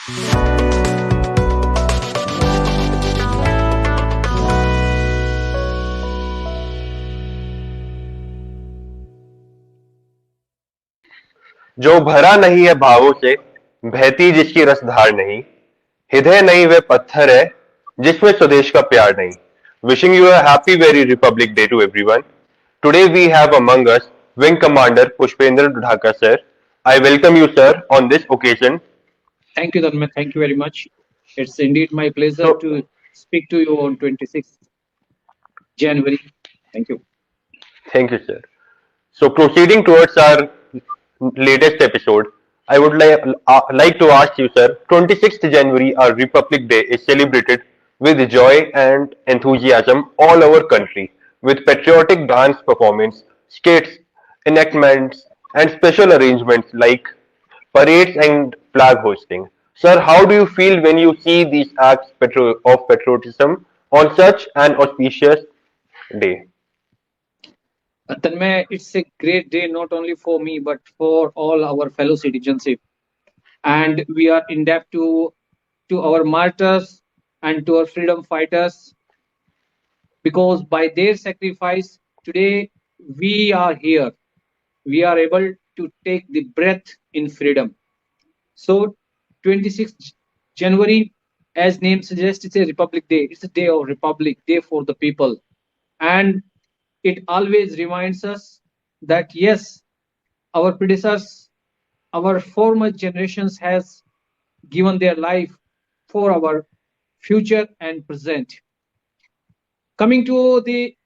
जो भरा नहीं है भावों से, बहती जिसकी रसधार नहीं, हृदय नहीं वे पत्थर है जिसमें स्वदेश का प्यार नहीं. Wishing you a happy very Republic Day to everyone. Today we have among us Wing Commander Pushpendra Dhaka Sir. I welcome you, sir, on this occasion. Thank you, Dharma. Thank you very much. It's indeed my pleasure So, to speak to you on 26th January. Thank you. thank you, sir. So, proceeding towards our latest episode, I would like to ask you, sir. 26th January, our Republic Day, is celebrated with joy and enthusiasm all over country, with patriotic dance performance, skits, enactments, and special arrangements like parades and flag hosting. Sir, how do you feel when you see these acts of patriotism on such an auspicious day? Tanmay, it's a great day not only for me but for all our fellow citizenship, and we are indebted to our martyrs and to our freedom fighters, because by their sacrifice today we are here. We are able to take the breath in freedom. So 26th January, as name suggests, it's a Republic Day. It's a day of Republic, day for the people. And it always reminds us that yes, our predecessors, our former generations has given their life for our future and present. Coming to the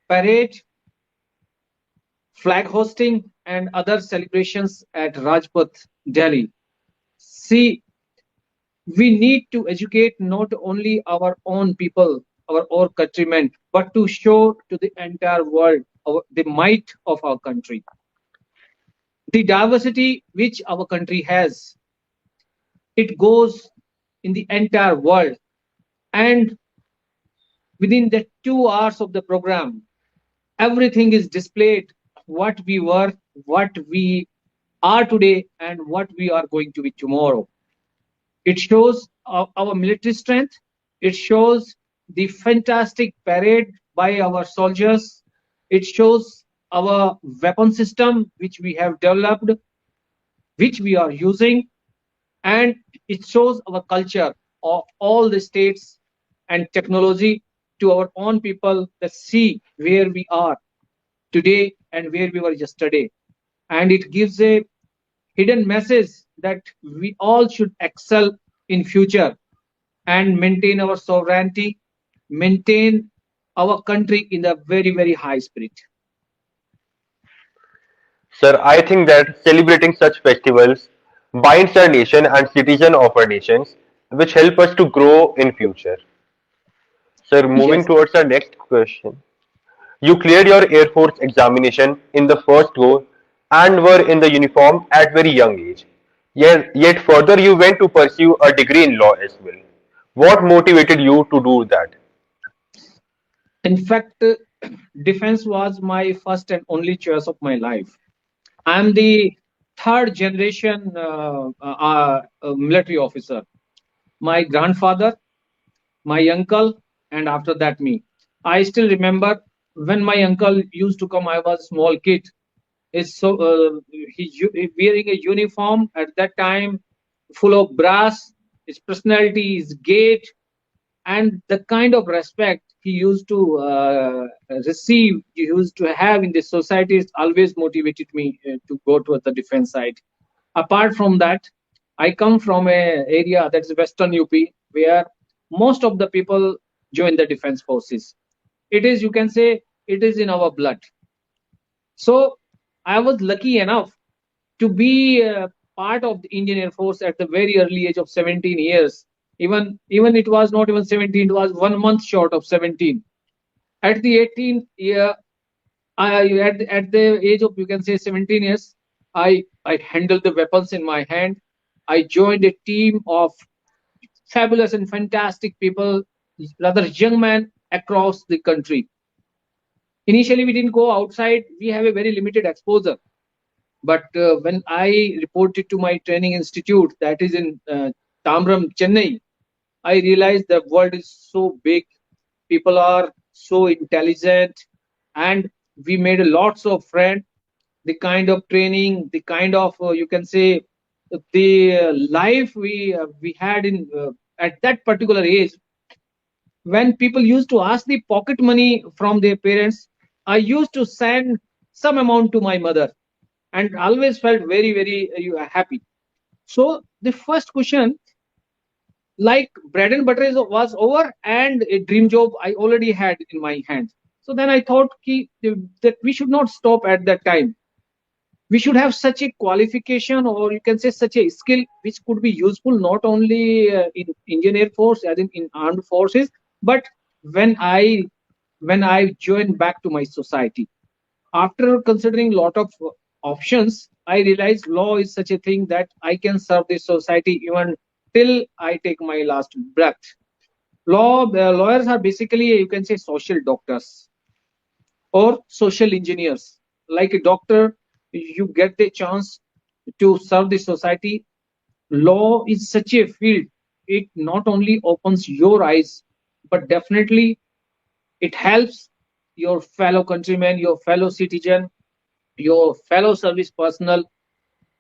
parade, flag hosting, and other celebrations at Rajpath, Delhi. See, we need to educate not only our own people, our own countrymen, but to show to the entire world the might of our country, the diversity which our country has. It goes in the entire world, and within the 2 hours of the program, everything is displayed: what we were, what we are today, and what we are going to be tomorrow. It shows our military strength. It shows the fantastic parade by our soldiers. It shows our weapon system, which we have developed, which we are using, and it shows our culture of all the states and technology to our own people that see where we are today and where we were yesterday. And it gives a hidden message that we all should excel in future and maintain our sovereignty, maintain our country in a very, very high spirit. Sir, I think that celebrating such festivals binds our nation and citizen of our nations, which help us to grow in future. Sir, moving Yes, towards our next question. You cleared your Air Force examination in the first go and were in the uniform at very young age. Yet further you went to pursue a degree in law as well. What motivated you to do that? in fact, defense was my first and only choice of my life. I'm the third generation military officer. My grandfather, my uncle, and after that me. I still remember when my uncle used to come. I was a small kid. Is so he wearing a uniform at that time, full of brass. His personality, his gait, and the kind of respect he used to receive, he used to have in the society, is always motivated me to go to the defense side. Apart from that, I come from a area that is Western UP, where most of the people join the defense forces. It is, you can say, it is in our blood. So I was lucky enough to be part of the Indian Air Force at the very early age of 17 years. Even it was not even 17; it was 1 month short of 17. At the 18th year, at the age of, you can say, 17 years, I handled the weapons in my hand. I joined a team of fabulous and fantastic people, rather young men across the country. Initially, we didn't go outside. We have a very limited exposure. But when I reported to my training institute, that is in Tamram, Chennai, I realized the world is so big, people are so intelligent, and we made lots of friends. The kind of training, the kind of you can say the life we had in at that particular age, when people used to ask the pocket money from their parents, I used to send some amount to my mother, and always felt very happy. So the first question, like bread and butter was over, and a dream job I already had in my hand. So then I thought that we should not stop at that time. We should have such a qualification, or you can say such a skill, which could be useful not only in Indian Air Force, as in armed forces, but when I joined back to my society. After considering lot of options, I realized law is such a thing that I can serve this society even till I take my last breath. Lawyers are basically, you can say, social doctors or social engineers. Like a doctor, you get the chance to serve the society. Law is such a field, it not only opens your eyes, but definitely it helps your fellow countrymen, your fellow citizen, your fellow service personnel.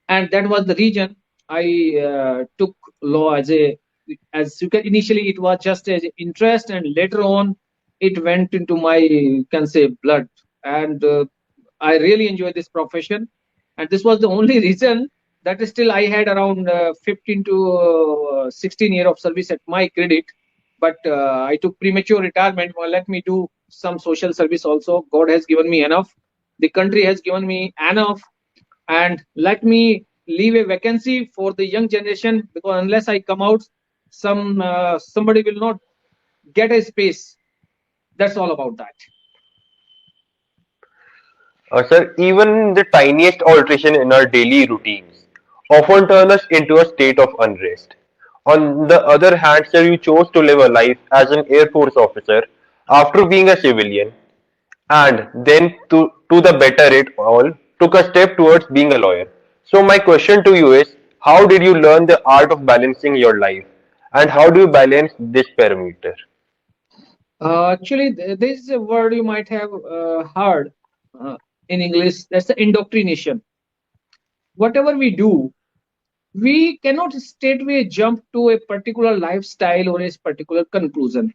And that was the reason I took law as you can, initially it was just as interest, and later on it went into my, you can say, blood. And I really enjoy this profession, and this was the only reason that still I had around 15 to 16 year of service at my credit. But I took premature retirement. Well, let me do some social service also. God has given me enough, the country has given me enough, and let me leave a vacancy for the young generation, because unless I come out, somebody will not get a space. That's all about that. Sir, even the tiniest alteration in our daily routines often turn us into a state of unrest. On the other hand, sir, you chose to live a life as an Air Force officer after being a civilian, and then to the better it all, took a step towards being a lawyer. So my question to you is, how did you learn the art of balancing your life, and how do you balance this parameter? Actually, this is a word you might have heard uh, in English. That's the indoctrination. Whatever we do, we cannot straightway jump to a particular lifestyle or a particular conclusion.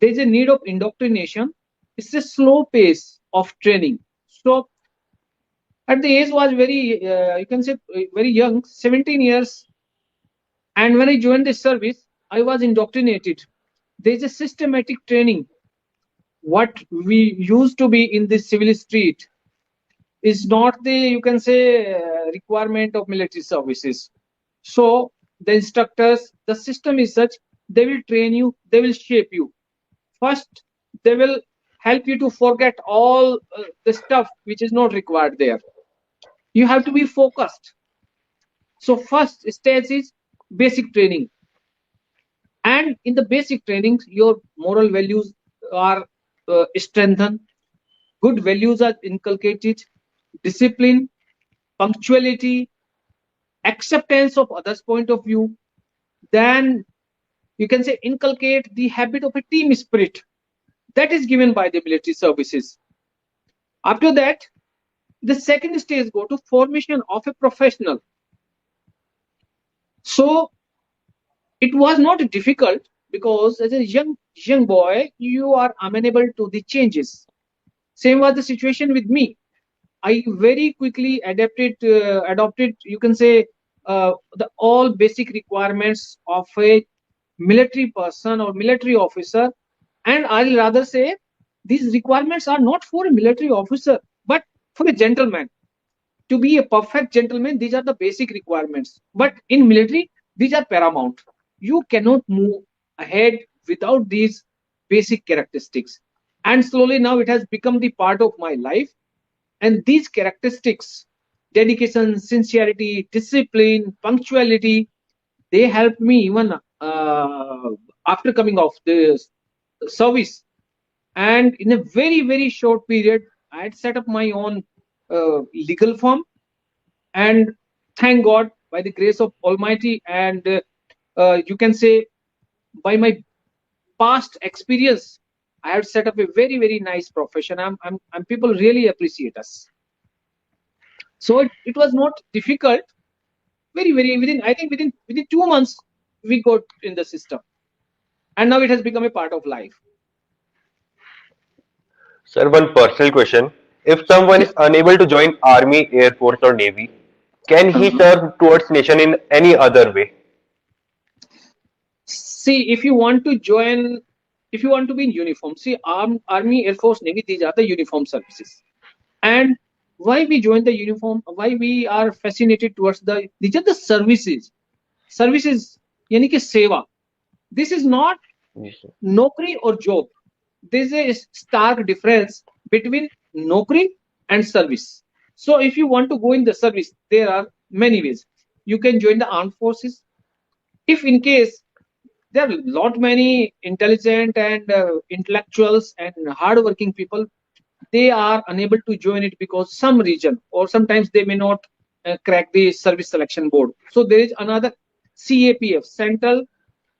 There's a need of indoctrination. It's a slow pace of training. So at the age was very, you can say, very young, 17 years. And when I joined the service, I was indoctrinated. There's a systematic training. What we used to be in the civil street is not the, you can say, requirement of military services. So the instructors, the system is such, they will train you, they will shape you. First, they will help you to forget all the stuff which is not required there. You have to be focused. So first stage is basic training, and in the basic trainings, your moral values are strengthened. Good values are inculcated. Discipline, punctuality, acceptance of others' point of view. Then you can say inculcate the habit of a team spirit that is given by the military services. After that, the second stage go to formation of a professional. So it was not difficult, because as a young boy you are amenable to the changes. Same was the situation with me. I very quickly adopted, you can say, the all basic requirements of a military person or military officer. And I'll rather say these requirements are not for a military officer, but for a gentleman. To be a perfect gentleman, these are the basic requirements. But in military, these are paramount. You cannot move ahead without these basic characteristics. And slowly now it has become the part of my life. And these characteristics, dedication, sincerity, discipline, punctuality, they helped me even after coming off the service. And in a very short period, I had set up my own legal firm. And thank God, by the grace of Almighty and you can say, by my past experience, I have set up a very nice profession. I'm people really appreciate us. So it was not difficult. Very within, I think within 2 months we got in the system, and now it has become a part of life. Sir, one personal question. If someone Yeah. is unable to join Army, Air Force or Navy, can he Uh-huh. serve towards nation in any other way? See, if you want to join, if you want to be in uniform, see, army, air force, navy, these are the uniform services. And why we join the uniform, why we are fascinated towards these are the services, yani ki seva. This is not Yes, sir. nokri or job. There's a stark difference between nokri and service. So if you want to go in the service, there are many ways. You can join the armed forces. If in case there are lot many intelligent and intellectuals and hardworking people, they are unable to join it because some region or sometimes they may not crack the service selection board. So there is another CAPF, Central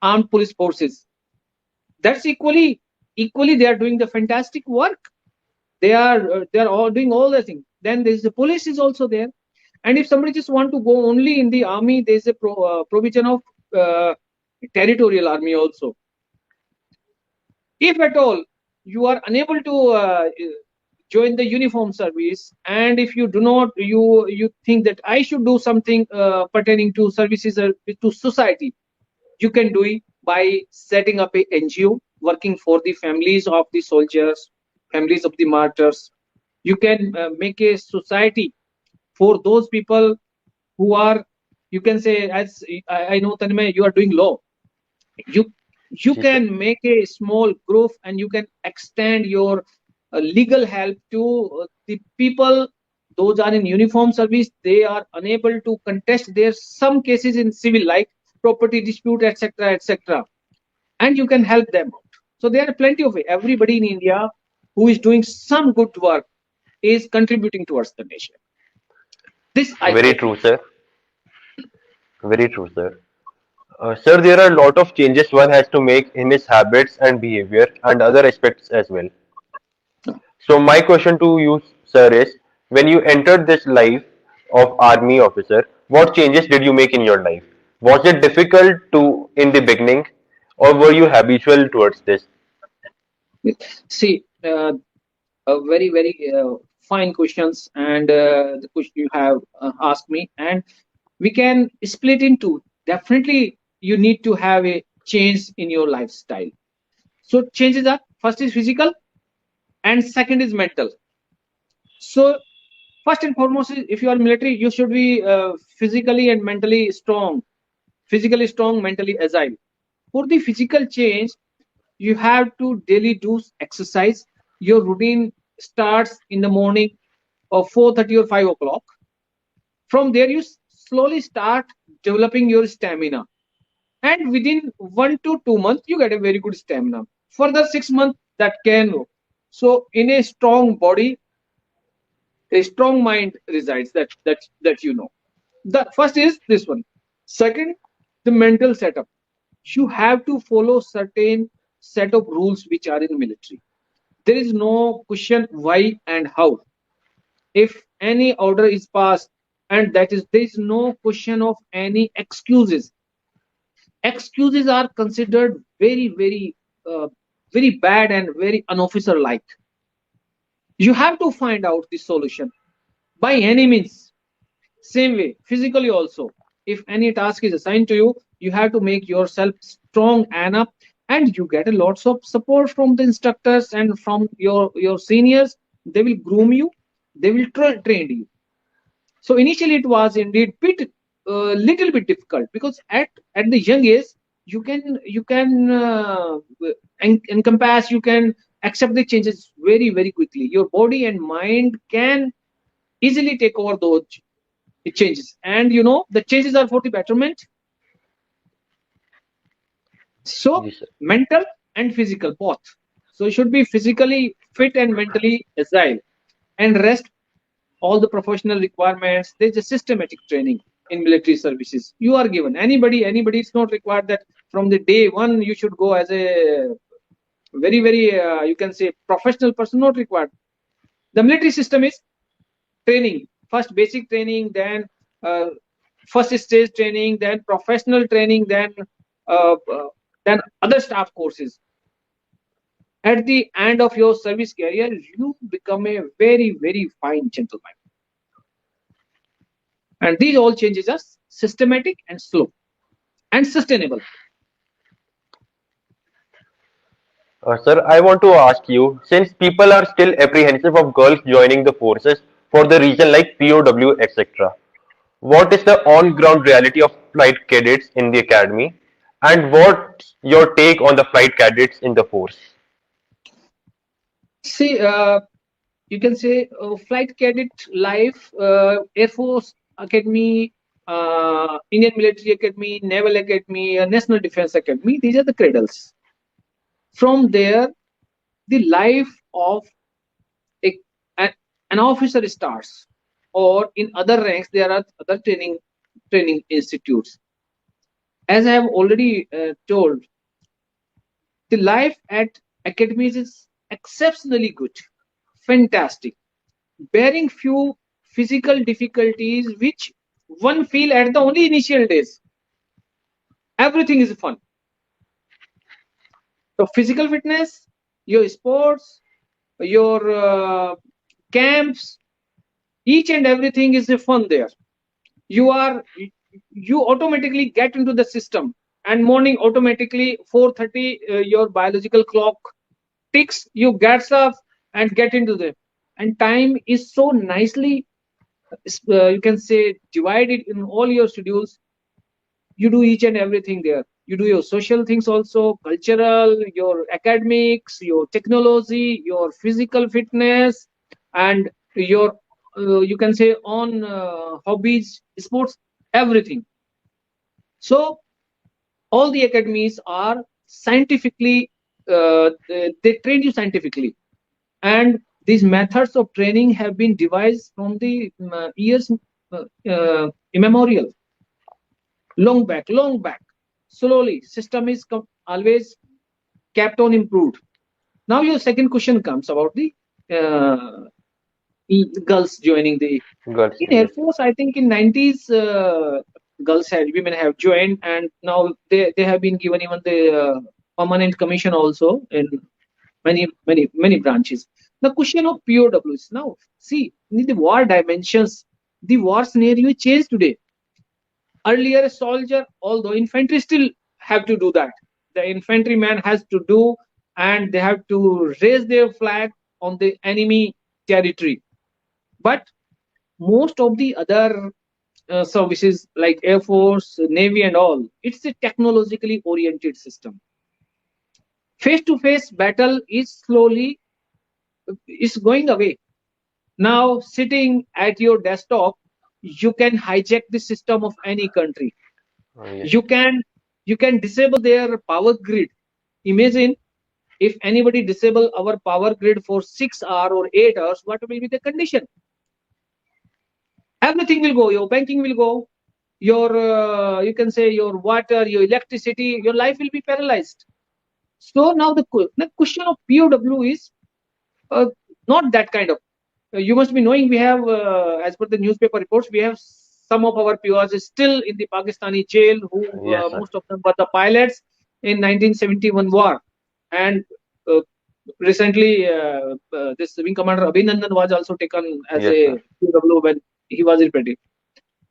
Armed Police Forces. That's equally they are doing the fantastic work. They are all doing all the things. Then there is the police is also there. And if somebody just want to go only in the army, there is a provision of uh, territorial army also. If at all you are unable to join the uniform service, and if you do not, you think that I should do something pertaining to services to society, you can do it by setting up a NGO working for the families of the soldiers, families of the martyrs. You can make a society for those people who are, you can say, as I know Tanmay, you are doing law. You you Yes, sir. can make a small group and you can extend your legal help to the people. Those are in uniform service, they are unable to contest their some cases in civil, like property dispute, etc., etc., and you can help them out. So there are plenty of way. Everybody in India who is doing some good work is contributing towards the nation. This I Very hope. true, sir. Very true, sir. Sir, there are a lot of changes one has to make in his habits and behavior and other aspects as well. So my question to you, sir, is when you entered this life of army officer, what changes did you make in your life? Was it difficult to in the beginning, or were you habitual towards this? See, very fine questions, and the question you have asked me, and we can split into, definitely you need to have a change in your lifestyle. So changes are, first is physical and second is mental. So first and foremost is, if you are military, you should be physically and mentally strong. Physically strong, mentally agile. For the physical change, you have to daily do exercise. Your routine starts in the morning of 4:30 or 5 o'clock. From there, you slowly start developing your stamina. And within 1 to 2 months, you get a very good stamina. Further 6 months, that can go. So, in a strong body, a strong mind resides. That you know. The first is this one. Second, the mental setup. You have to follow certain set of rules which are in military. There is no question why and how. If any order is passed, and that is, there is no question of any excuses. Excuses are considered uh, very bad and very unofficer like. You have to find out the solution by any means. Same way, physically also. If any task is assigned to you, you have to make yourself strong and up, and you get a lots of support from the instructors and from your seniors. They will groom you, they will train you. So initially it was indeed little bit difficult, because at the young age you can encompass, you can accept the changes very quickly. Your body and mind can easily take over those changes, and the changes are for the betterment. So Yes, sir. mental and physical both. So you should be physically fit and mentally agile, and rest all the professional requirements. There's a systematic training. in military services. You are given anybody. It's not required that from the day one you should go as a very you can say professional person. Not required. The military system is training. First basic training, then uh, first stage training, then professional training, uh, uh, then other staff courses. At the end of your service career, you become a very fine gentleman. And these all changes are systematic and slow and sustainable. Sir, I want to ask you, since people are still apprehensive of girls joining the forces for the reason like POW, etc., what is the on-ground reality of flight cadets in the academy, and what's your take on the flight cadets in the force? See, you can say flight cadet life, Air Force Academy, Indian Military Academy, Naval Academy, National Defense Academy. These are the cradles. From there, the life of a, an officer starts, or in other ranks there are other training institutes. As I have already told, the life at academies is exceptionally good, fantastic, bearing few physical difficulties which one feel at the only initial days. Everything is fun. So physical fitness, your sports, your camps, each and everything is fun there. You automatically get into the system, and morning automatically 4:30 your biological clock ticks, you get up and get into the, and time is so nicely you can say divided in all your schedules. You do each and everything there. You do your social things also, cultural, your academics, your technology, your physical fitness, and your you can say on hobbies, sports, everything. So all the academies are scientifically they train you scientifically, and these methods of training have been devised from the years immemorial, long back. Slowly system is always kept on improved. Now your second question comes about the uh, girls joining the, Girls, in Air yes. Force. I think in 90s women have joined, and now they have been given even the permanent commission also in many branches. The question of POWs now, see, in the war dimensions, the war scenario changed today. Earlier a soldier, although infantry still have to do that, the infantryman has to do, and they have to raise their flag on the enemy territory. But most of the other services like Air Force, Navy, and all, it's a technologically oriented system. Face to face battle is going away. Now sitting at your desktop, you can hijack the system of any country. Yes. You can disable their power grid. Imagine if anybody disable our power grid for 6 hours or 8 hours, what will be the condition? Everything will go. Your banking will go. Your you can say your water, your electricity, your life will be paralyzed. So now the question of POW is uh, not that kind of. You must be knowing we have, as per the newspaper reports, we have some of our POs is still in the Pakistani jail, who Yes, sir. most of them were the pilots in 1971 war. And uh, recently, this Wing Commander Abhinandan was also taken as Yes, sir. a POW when he was repented.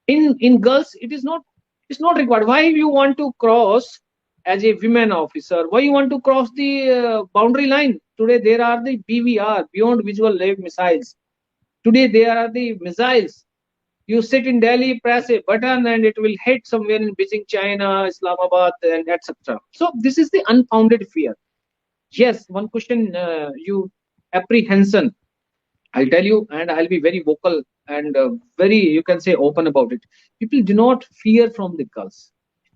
In girls, it's not required. Why you want to cross as a women officer? Why you want to cross the boundary line? Today there are the BVR, beyond visual range missiles. Today there are the missiles. You sit in Delhi, press a button, and it will hit somewhere in Beijing, China, Islamabad, and etc. So this is the unfounded fear. Yes, one question you apprehension. I'll tell you, and I'll be very vocal and very, you can say, open about it. People do not fear from the girls.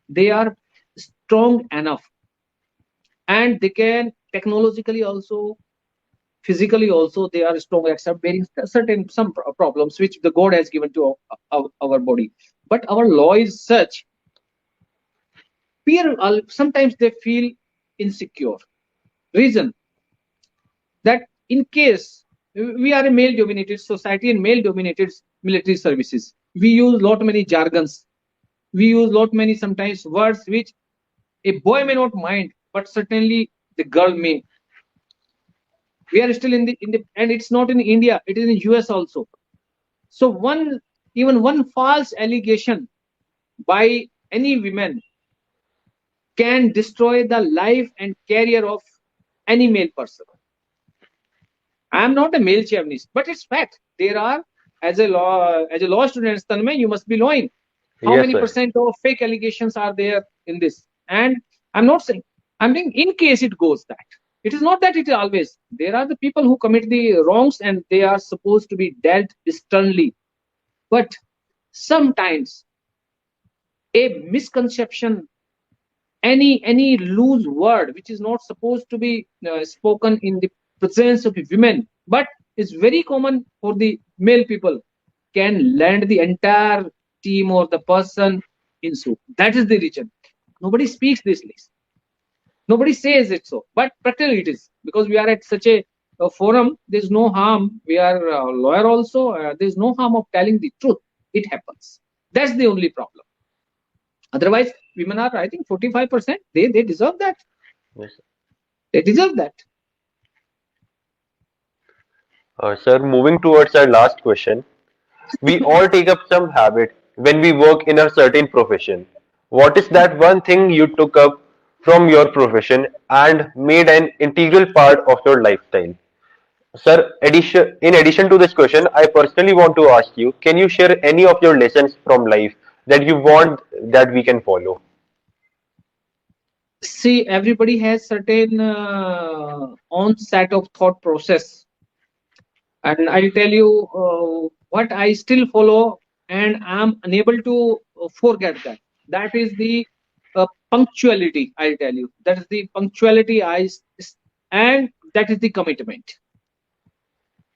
They are strong enough, and they can technologically also, physically also, they are strong, except bearing certain some problems which the God has given to our body. But our law is such, sometimes they feel insecure. Reason that in case we are a male dominated society and male dominated military services, we use lot many jargons, we use lot many sometimes words which a boy may not mind, but certainly the girl may. We are still in the and it's not in India, it is in US also. So even one false allegation by any women can destroy the life and career of any male person. I am not a male chauvinist, but it's fact. There are, as a law student, Tanmay, you must be knowing how Yes, many sir. percent of fake allegations are there in this. And I'm not saying, I'm saying in case it goes that. It is not that it is always. There are the people who commit the wrongs and they are supposed to be dealt sternly. But sometimes a misconception, any loose word which is not supposed to be spoken in the presence of women, but is very common for the male people, can land the entire team or the person in soup. That is the reason nobody speaks this list, nobody says it, so but practically it is, because we are at such a forum. There's no harm, we are a lawyer also, there's no harm of telling the truth. It happens. That's the only problem. Otherwise women are, I think, 45%. They deserve that. Yes, sir. They deserve that. Sir, moving towards our last question. We all take up some habit when we work in a certain profession. What is that one thing you took up from your profession and made an integral part of your lifestyle? Sir, in addition to this question, I personally want to ask you, can you share any of your lessons from life that you want that we can follow? See, everybody has certain own set of thought process, and I'll tell you what I still follow, and I'm unable to forget that. That is the punctuality. I'll tell you, that is the punctuality. And that is the commitment.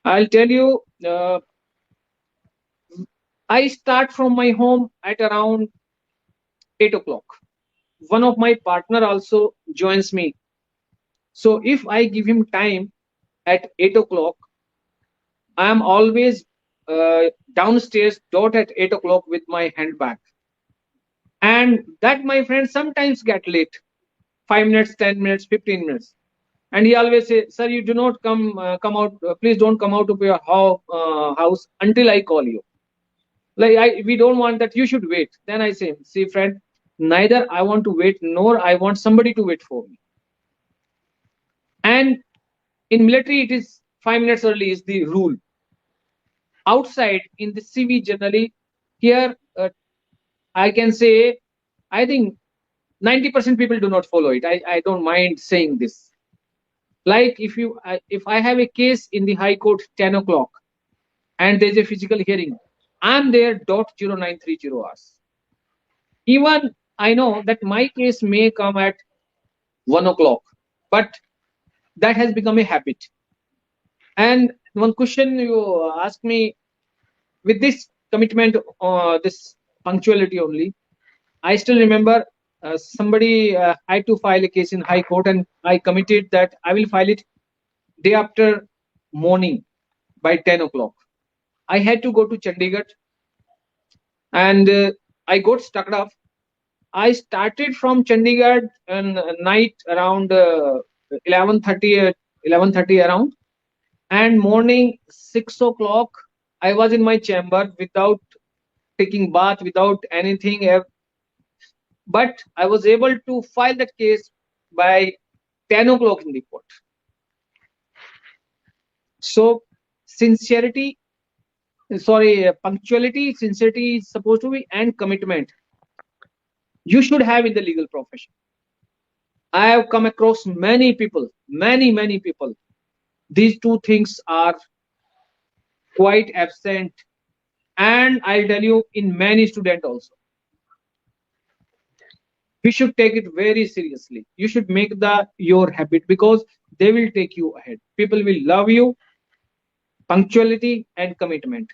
I'll tell you, I start from my home at around 8 o'clock. One of my partner also joins me. So if I give him time at 8 o'clock, I am always downstairs dot at 8 o'clock with my handbag. And that, my friend, sometimes get late, 5 minutes, 10 minutes, 15 minutes. And he always say, "Sir, you do not come out. Please don't come out of your house until I call you. We don't want that. You should wait." Then I say, "See, friend, neither I want to wait nor I want somebody to wait for me." And in military, it is 5 minutes early is the rule. Outside in the CV generally, here I can say, I think 90% people do not follow it. I don't mind saying this. Like if I have a case in the High Court 10 o'clock and there's a physical hearing, I'm there dot 0930 hours. Even I know that my case may come at 1 o'clock, but that has become a habit. And one question you ask me, with this commitment, this punctuality only, I still remember somebody had to file a case in High Court, and I committed that I will file it day after morning by 10 o'clock. I had to go to Chandigarh, and I got stuck up. I started from Chandigarh and night around 11:30, 11:30 around, and morning 6 o'clock I was in my chamber without taking bath, without anything. But I was able to file that case by 10 o'clock in the court. So sincerity, punctuality, sincerity is supposed to be, and commitment you should have in the legal profession. I have come across many people, many people. These two things are quite absent, and I'll tell you, in many students also. We should take it very seriously. You should make the your habit, because they will take you ahead. People will love you. Punctuality and commitment.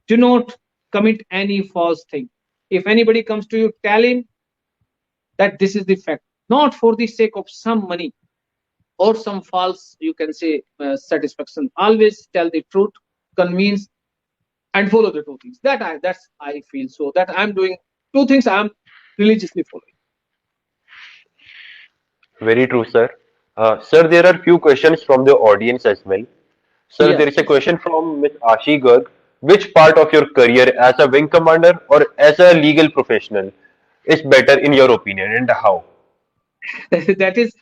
Do not commit any false thing. If anybody comes to you, tell him that this is the fact, not for the sake of some money or some false, you can say, satisfaction. Always tell the truth, convince, and follow the two things. That's I feel so that I'm doing two things I'm religiously following. Very true, sir. Sir, there are few questions from the audience as well. Sir, Yes, there is a please. question from Ms. Ashi Garg. Which part of your career as a wing commander or as a legal professional is better in your opinion and how? that is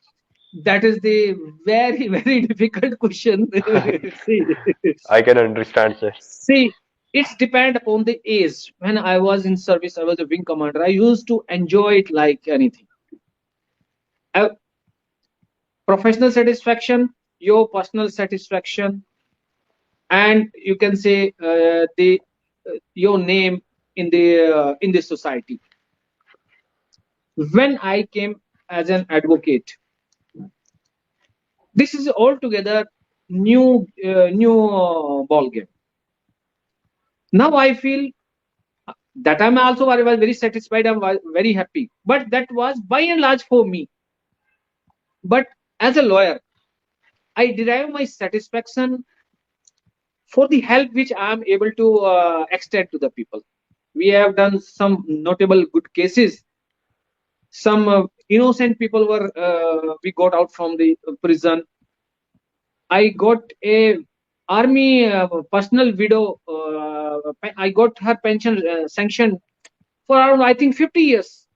that is the very very difficult question. see, I can understand, sir. see, it's depend upon the age. When I was in service, I was a wing commander. I used to enjoy it like anything. Uh, Professional satisfaction, your personal satisfaction, and you can say the your name in the society. When I came as an advocate, this is altogether new ball game. Now I feel that I'm also I was very satisfied. I'm very happy. But that was by and large for me. But as a lawyer, I derive my satisfaction for the help which I am able to extend to the people. We have done some notable good cases. Some innocent people were we got out from the prison. I got a army personal widow. I got her pension sanctioned for around I think 50 years.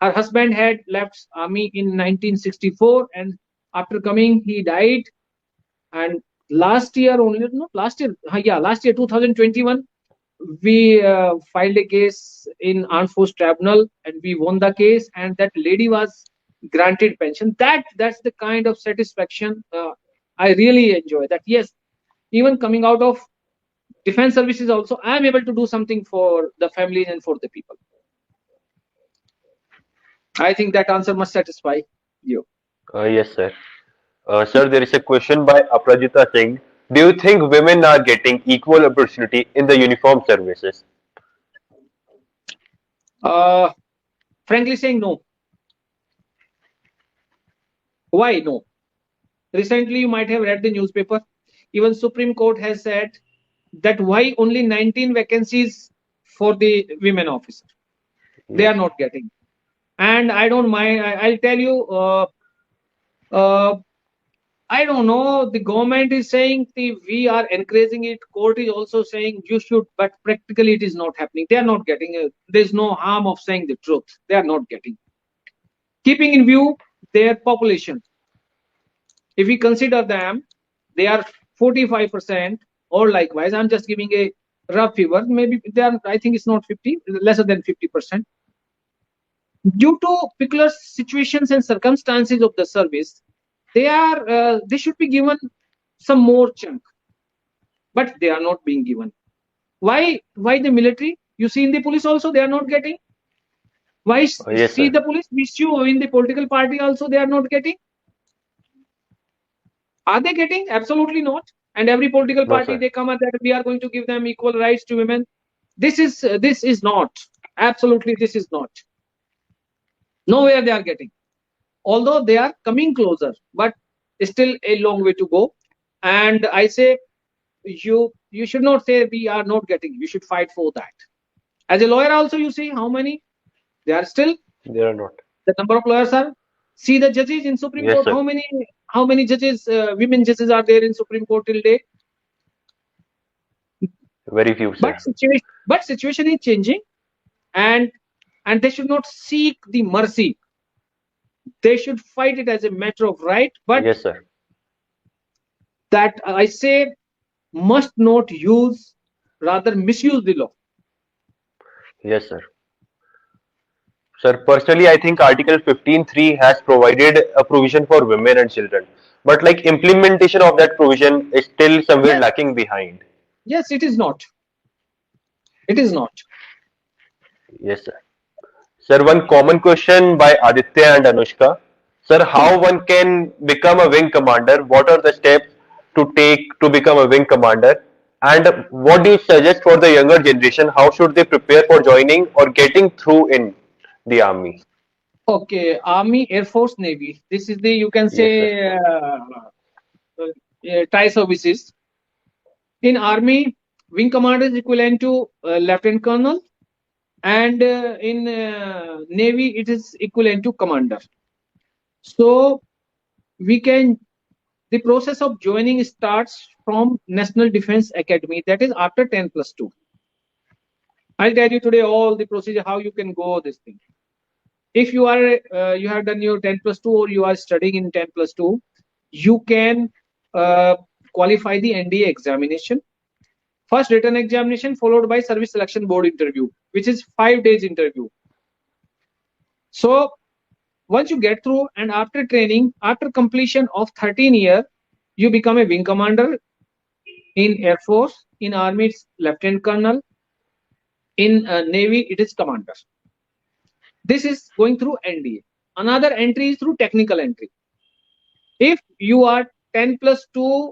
Her husband had left army in 1964, and after coming, he died. And last year only, no, last year, yeah, last year 2021, we filed a case in Armed Force Tribunal, and we won the case. And that lady was granted pension. That's the kind of satisfaction I really enjoy. That yes, even coming out of defense services, also I am able to do something for the families and for the people. I think that answer must satisfy you. Yes, sir. Sir, there is a question by Aprajita Singh. Do you think women are getting equal opportunity in the uniform services? Uh, Frankly saying, no. Why no? Recently, you might have read the newspaper. Even Supreme Court has said that why only 19 vacancies for the women officer. They Yes, are not getting. And I don't mind. I'll tell you. Uh, I don't know. The government is saying we are encouraging it. Court is also saying you should, but practically it is not happening. They are not getting it. There's no harm of saying the truth. They are not getting. Keeping in view their population, if we consider them, they are 45%, or likewise. I'm just giving a rough figure. Maybe they are. I think it's not 50, lesser than 50%. Due to peculiar situations and circumstances of the service, they should be given some more chunk, but they are not being given. Why the military? You see in the police also they are not getting. Why yes, see sir. the police? We see in the political party also they are not getting. Are they getting? Absolutely not. And every political No, party sir. they come at that we are going to give them equal rights to women. This is not. Absolutely, this is not. Nowhere they are getting. Although they are coming closer, but still a long way to go. And I say you should not say we are not getting. You should fight for that. As a lawyer, also you see how many they are still. They are not. The number of lawyers are. See the judges in Supreme Yes, Court. sir. How many judges, women judges are there in Supreme Court till date? Very few, sir. But situation is changing, and they should not seek the mercy. They should fight it as a matter of right. But Yes, sir. that I say must not use, rather misuse the law. Yes, sir. Sir, personally, I think Article 15.3 has provided a provision for women and children. But like implementation of that provision is still somewhere Yes, lacking behind. yes, it is not. It is not. Yes, sir. Sir, one common question by Aditya and Anushka. Sir, how one can become a wing commander? What are the steps to take to become a wing commander? And what do you suggest for the younger generation? How should they prepare for joining or getting through in the army? Okay, Army, Air Force, Navy. This is the, you can Yes, sir. say, tie services. In Army, wing commander is equivalent to lieutenant colonel, and in Navy, it is equivalent to commander. So we can, the process of joining starts from National Defense Academy, that is after 10 plus 2. I'll tell you today all the procedure, how you can go this thing. If you are, you have done your 10 plus 2 or you are studying in 10 plus 2, you can uh, qualify the NDA examination. First written examination followed by service selection board interview, which is 5 days interview. So once you get through, and after training, after completion of 13 years, you become a wing commander. In Air Force, in Army, it's lieutenant colonel. In Navy, it is commander. This is going through NDA. Another entry is through technical entry. If you are 10 plus 2,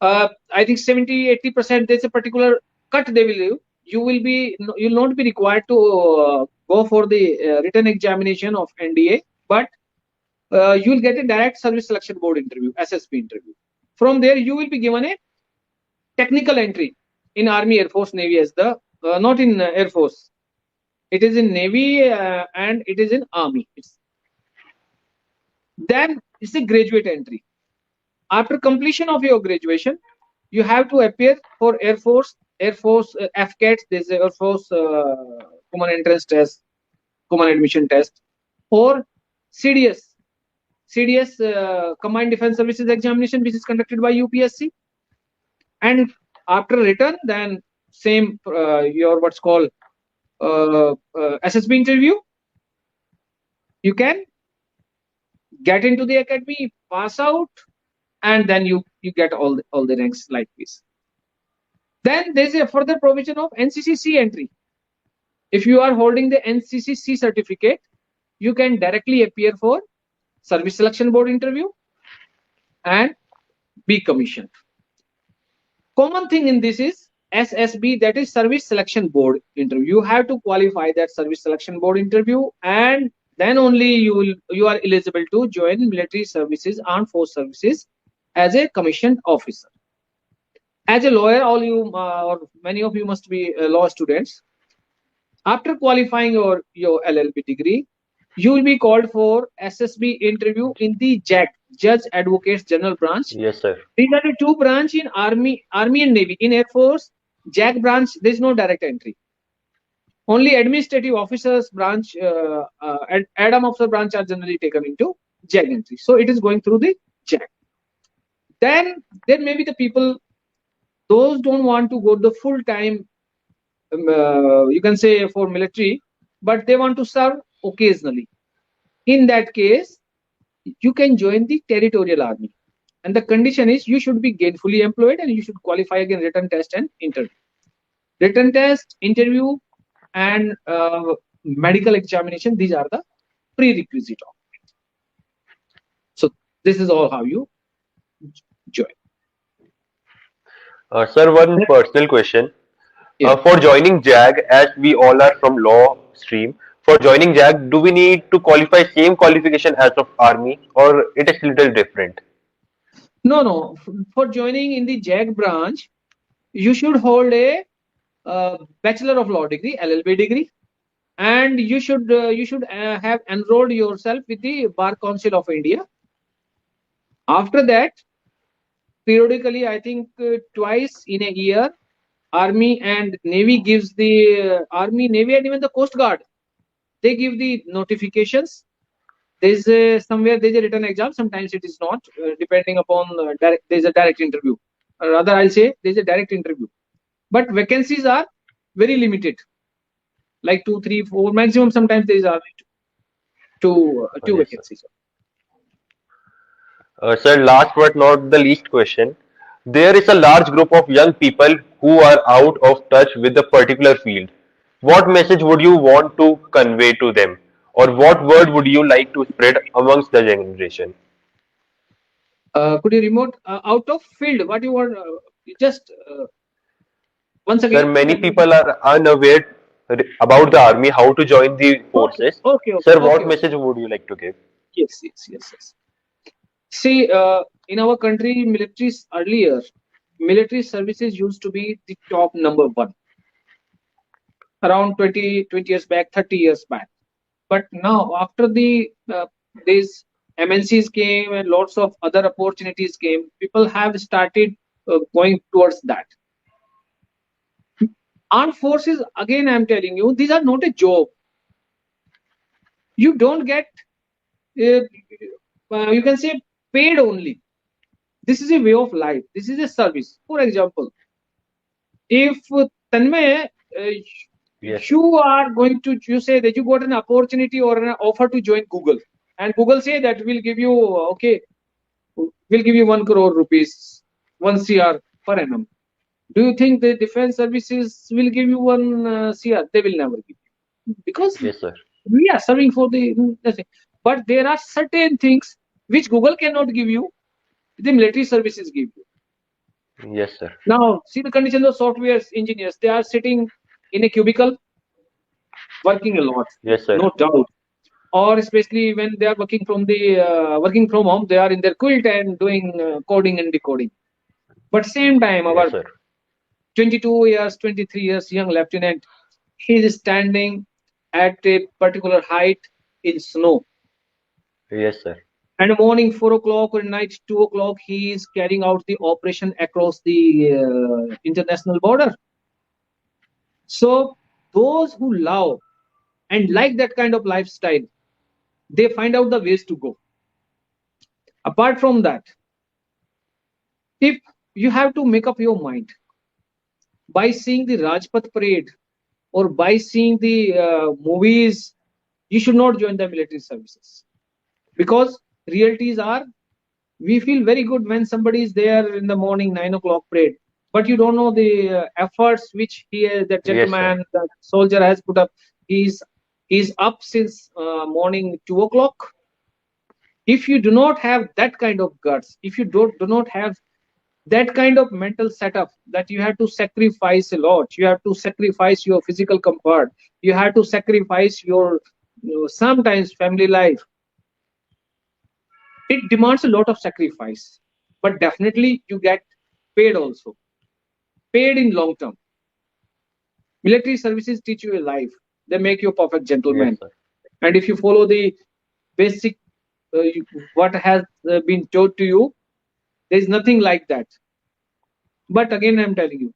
I think 70-80%, there's a particular cut they will do. You'll not be required to go for the written examination of NDA, but you'll get a direct service selection board interview, SSB interview. From there, you will be given a technical entry in Army, Air Force, Navy as the, not in Air Force. It is in Navy and it is in Army. Then it's a graduate entry. After completion of your graduation, you have to appear for Air Force FCAT. There's Air Force Common Entrance Test, Common Admission Test, or CDS Combined Defense Services Examination, which is conducted by UPSC. And after return, then same your what's called SSB interview. You can get into the academy, pass out, and then you get all the ranks like this. Then there's a further provision of NCCC entry. If you are holding the NCCC certificate, you can directly appear for service selection board interview and be commissioned. Common thing in this is SSB, that is service selection board interview. You have to qualify that service selection board interview, and then only you are eligible to join military services, armed force services as a commissioned officer. As a lawyer, all you or many of you must be law students. After qualifying your LLB degree, you will be called for SSB interview in the JAG, Judge Advocates General branch. Yes, sir. These are the two branch in Army and Navy. In Air Force, JAG branch, there is no direct entry. Only administrative officers branch, Adam officer branch are generally taken into JAG entry. So it is going through the JAG. Then there may be the people, those don't want to go the full time, you can say for military, but they want to serve occasionally. In that case, you can join the territorial army. And the condition is you should be gainfully employed and you should qualify again written test and interview. Written test, interview, and medical examination, these are the prerequisite of it. So this is all how you join. Sir, one personal question. Yeah. For joining JAG, as we all are from law stream, for joining JAG, do we need to qualify same qualification as of army, or it is little different? No. For joining in the JAG branch, you should hold a Bachelor of Law degree, LLB degree, and you should have enrolled yourself with the Bar Council of India. After that, periodically, I think twice in a year, Army and Navy gives the Army, Navy, and even the Coast Guard, they give the notifications. There's somewhere there's a written exam. Sometimes it is not, depending upon there's a direct interview. Rather, I'll say there's a direct interview, but vacancies are very limited, like 2, 3, 4 maximum. Sometimes there is only two Yes, sir. vacancies. Sir, last but not the least question. There is a large group of young people who are out of touch with a particular field. What message would you want to convey to them? Or what word would you like to spread amongst the generation? Could you remote out of field? What you want? Just Once Sir, again, many people are unaware about the army, how to join the okay, forces. okay, okay, Sir, okay, what okay. message would you like to give? Yes, yes, yes, yes. See, in our country, military services used to be the top number one around 20 years back, 30 years back. But now, after these MNCs came and lots of other opportunities came, people have started going towards that. Armed forces, again, I'm telling you, these are not a job. You don't get, uh, you can say, paid only. This is a way of life. This is a service. For example, if Tanmay, Yes, sir. you are going to, you say that you got an opportunity or an offer to join Google, and Google say that we'll give you, okay, we'll give you 1 crore rupees, 1 CR per annum. Do you think the defense services will give you 1 CR? They will never give you, because Yes, sir. we are serving for the. But there are certain things which Google cannot give you, the military services give you. Yes, sir. Now, see the conditions of software engineers. They are sitting in a cubicle working a lot, Yes, sir. no doubt. Or especially when they are working from home, they are in their quilt and doing coding and decoding. But same time, Yes, our sir. 22 years, 23 years young lieutenant, he is standing at a particular height in snow. Yes, sir. And morning 4 o'clock or night 2 o'clock, he is carrying out the operation across the international border. So those who love and like that kind of lifestyle, they find out the ways to go. Apart from that, if you have to make up your mind by seeing the Rajpath parade or by seeing the movies, you should not join the military services, because realities are, we feel very good when somebody is there in the morning 9 o'clock parade, but you don't know the efforts which that Yes, sir. gentleman, that soldier has put up. He's up since morning 2 o'clock. If you do not have that kind of guts, if you do not have that kind of mental setup, that you have to sacrifice a lot, you have to sacrifice your physical comfort, you have to sacrifice your, sometimes family life, it demands a lot of sacrifice. But definitely you get paid also, paid in long term. Military services teach you a life, they make you a perfect Yes, gentleman. sir. And if you follow the basic, what has been taught to you, there is nothing like that. But again, I'm telling you,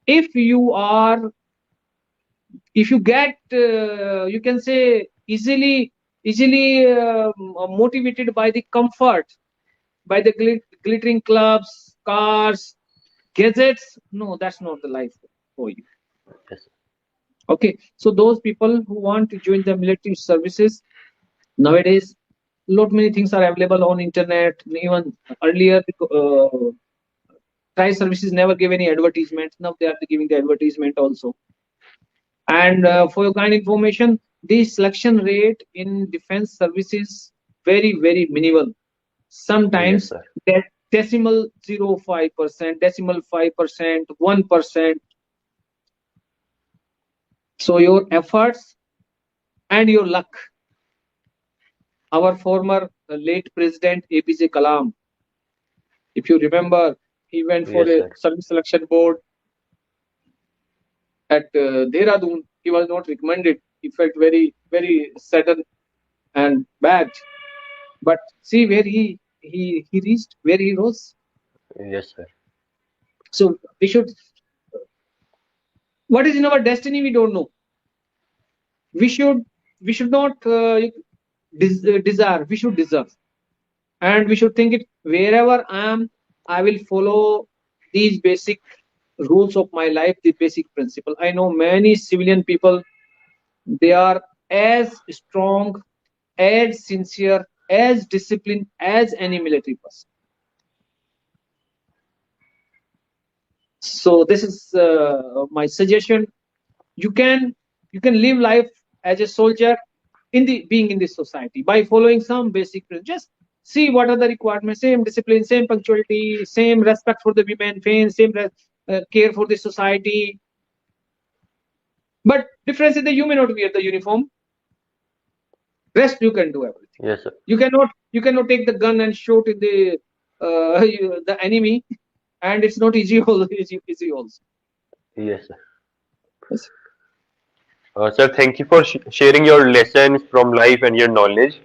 if you are, if you get, you can say, easily motivated by the comfort, by the glittering clubs, cars, gadgets, no, that's not the life for you. Yes, sir. Okay, so those people who want to join the military services, nowadays lot many things are available on internet. Even earlier, tri services never gave any advertisement, now they are giving the advertisement also. And for your kind information, the selection rate in defense services very, very minimal. Yes, Sometimes sir. that decimal 0.05%, decimal 5%, 1%. So your efforts and your luck. Our former late president APJ Kalam, if you remember, he went for Yes, a sir. service selection board at Dehradun. He was not recommended. He felt very, very saddened and bad. But see where he reached, where he rose. Yes, sir. So we should. What is in our destiny, we don't know. We should not desire. We should deserve, and we should think it. Wherever I am, I will follow these basic rules of my life, the basic principle. I know many civilian people. They are as strong, as sincere, as disciplined as any military person. So this is my suggestion. You can live life as a soldier in the being in this society by following some basic principles. Just see what are the requirements: same discipline, same punctuality, same respect for the women, same care for the society. But difference is that you may not wear the uniform. Rest you can do everything. Yes, sir. You cannot take the gun and shoot in the enemy, and it's not easy easy also. Yes, sir. Yes. Sir, thank you for sharing your lessons from life and your knowledge.